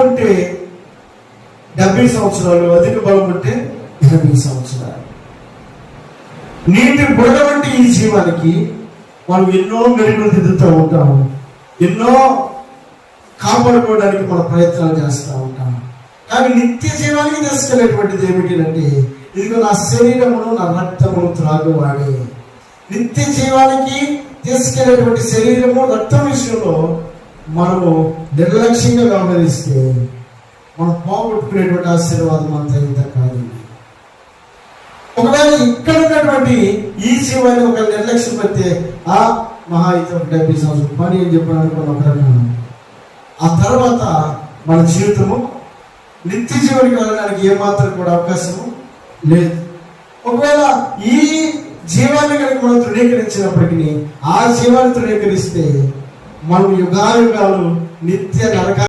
ఉంటే 70 సంవత్సరాలు, అధిక బలం ఉంటే 80 సంవత్సరాలు. నీటి బుడగ వంటి ఈ జీవానికి మనం ఎన్నో మెరుగులు దిద్దుతూ ఉంటాము, ఎన్నో కాపాడుకోవడానికి మన ప్రయత్నాలు చేస్తూ ఉంటాము. కానీ నిత్య జీవానికి తీసుకెళ్ళేటువంటిది ఏమిటంటే, ఇదిగో నా శరీరమును నా రక్తమును త్రాగువాడే. నిత్య జీవానికి తీసుకెళ్ళేటువంటి శరీరము రక్తం విషయంలో మనము నిర్లక్ష్యంగా వ్యవహరిస్తే మనం పోగొట్టుకునేటువంటి ఆశీర్వాదం అంతా ఇంత కాదు. ఒకవేళ ఇక్కడ ఉన్నటువంటి ఈ జీవాన్ని ఒక నిర్లక్ష్యం పెడితే మహా అయితే 70 సంవత్సరాలు పని అని చెప్పడానికి ఒక ఆ తర్వాత మన జీవితము నిత్య జీవానికి వెళ్ళడానికి ఏమాత్రం కూడా అవకాశము లేదు. ఒకవేళ ఈ జీవాన్ని కనుక మనం తృణీకరించినప్పటికీ, ఆ జీవాన్ని తృణీకరిస్తే మనం యుగాయుగాలు నిత్య నరక